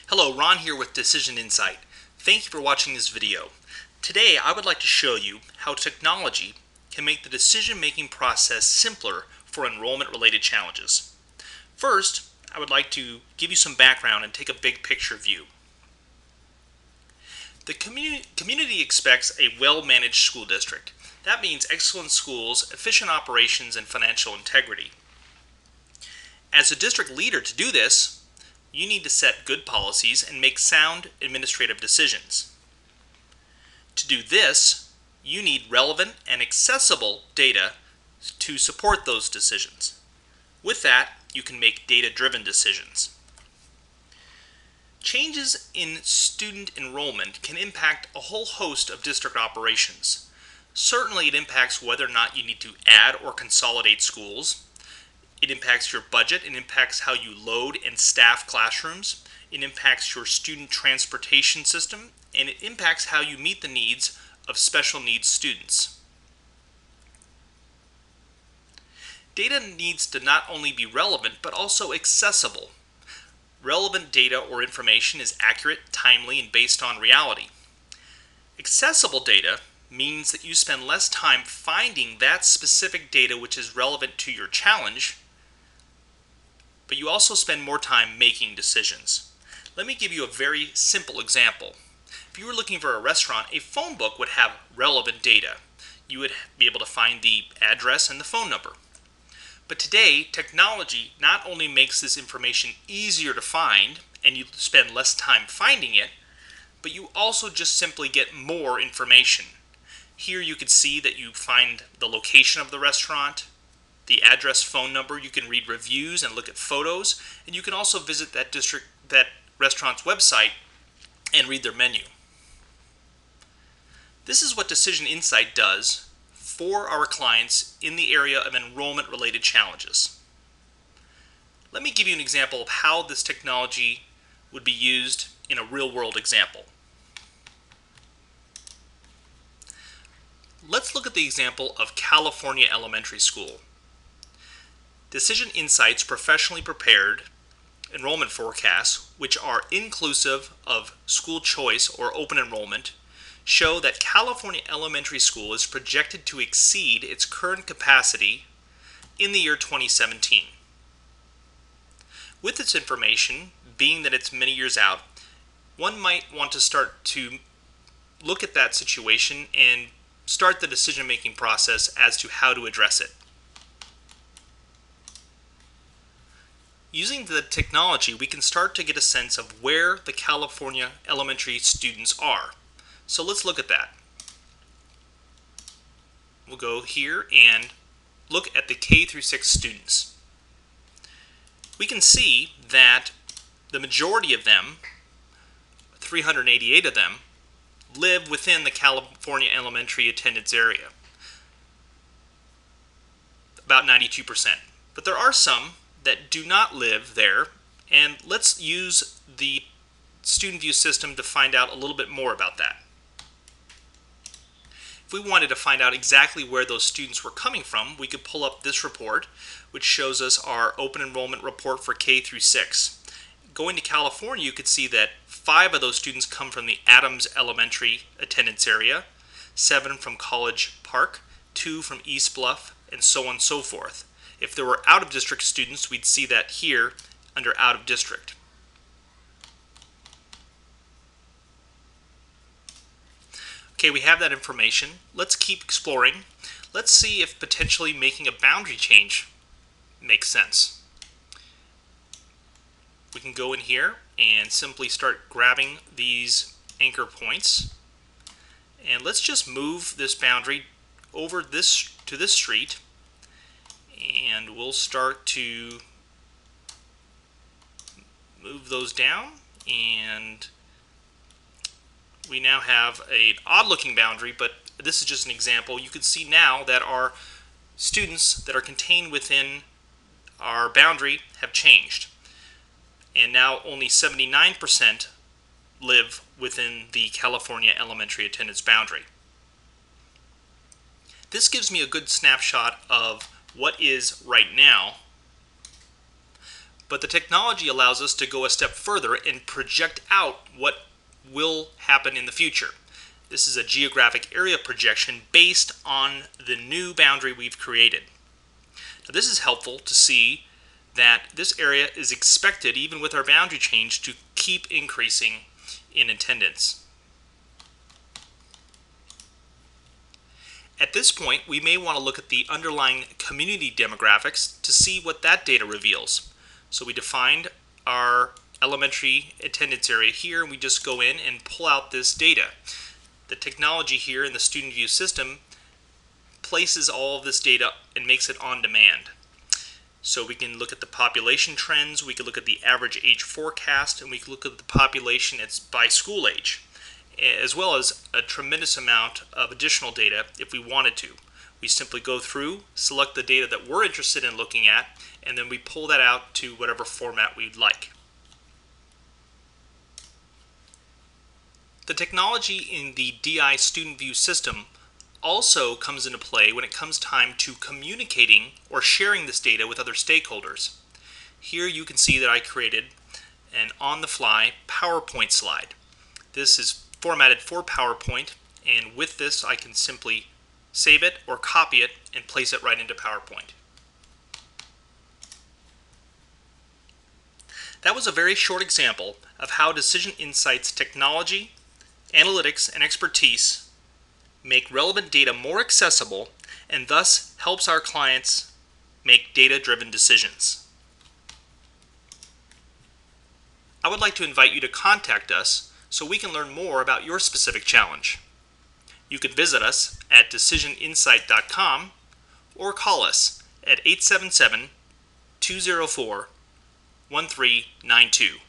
Hello, Ron here with DecisionInsite. Thank you for watching this video. Today I would like to show you how technology can make the decision-making process simpler for enrollment-related challenges. First, I would like to give you some background and take a big picture view. The community expects a well-managed school district. That means excellent schools, efficient operations, and financial integrity. As a district leader to do this, you need to set good policies and make sound administrative decisions. To do this, you need relevant and accessible data to support those decisions. With that, you can make data-driven decisions. Changes in student enrollment can impact a whole host of district operations. Certainly, it impacts whether or not you need to add or consolidate schools. It impacts your budget, it impacts how you load and staff classrooms, it impacts your student transportation system, and it impacts how you meet the needs of special needs students. Data needs to not only be relevant, but also accessible. Relevant data or information is accurate, timely, and based on reality. Accessible data means that you spend less time finding that specific data which is relevant to your challenge, but you also spend more time making decisions. Let me give you a very simple example. If you were looking for a restaurant, a phone book would have relevant data. You would be able to find the address and the phone number. But today, technology not only makes this information easier to find, and you spend less time finding it, but you also just simply get more information. Here you can see that you find the location of the restaurant, the address, phone number. You can read reviews and look at photos, and you can also visit that restaurant's website and read their menu. This is what DecisionInsite does for our clients in the area of enrollment-related challenges. Let me give you an example of how this technology would be used in a real-world example. Let's look at the example of California Elementary School. DecisionInsite's professionally prepared enrollment forecasts, which are inclusive of school choice or open enrollment, show that California Elementary School is projected to exceed its current capacity in the year 2017. With this information, being that it's many years out, one might want to start to look at that situation and start the decision-making process as to how to address it. Using the technology, we can start to get a sense of where the California elementary students are. So let's look at that. We'll go here and look at the K through 6 students. We can see that the majority of them, 388 of them, live within the California elementary attendance area. About 92%. But there are some that do not live there, and let's use the student view system to find out a little bit more about that. If we wanted to find out exactly where those students were coming from, we could pull up this report, which shows us our open enrollment report for K through 6. Going to California, you could see that 5 of those students come from the Adams Elementary attendance area, 7 from College Park, 2 from East Bluff, and so on and so forth. If there were out-of-district students, we'd see that here under out-of-district. Okay, we have that information. Let's keep exploring. Let's see if potentially making a boundary change makes sense. We can go in here and simply start grabbing these anchor points. And let's just move this boundary over to this street. And we'll start to move those down, and we now have an odd-looking boundary, but this is just an example. You can see now that our students that are contained within our boundary have changed, and now only 79% live within the California elementary attendance boundary. This gives me a good snapshot of what is right now, but the technology allows us to go a step further and project out what will happen in the future. This is a geographic area projection based on the new boundary we've created. Now, this is helpful to see that this area is expected, even with our boundary change, to keep increasing in attendance. At this point, we may want to look at the underlying community demographics to see what that data reveals. So we defined our elementary attendance area here, and we just go in and pull out this data. The technology here in the Student View system places all of this data and makes it on demand. So we can look at the population trends, we can look at the average age forecast, and we can look at the population by school age, as well as a tremendous amount of additional data if we wanted to. We simply go through, select the data that we're interested in looking at, and then we pull that out to whatever format we'd like. The technology in the DI Student View system also comes into play when it comes time to communicating or sharing this data with other stakeholders. Here you can see that I created an on-the-fly PowerPoint slide. This is formatted for PowerPoint, and with this I can simply save it or copy it and place it right into PowerPoint. That was a very short example of how DecisionInsite's technology, analytics, and expertise make relevant data more accessible and thus helps our clients make data-driven decisions. I would like to invite you to contact us so we can learn more about your specific challenge. You can visit us at DecisionInsite.com or call us at 877-204-1392.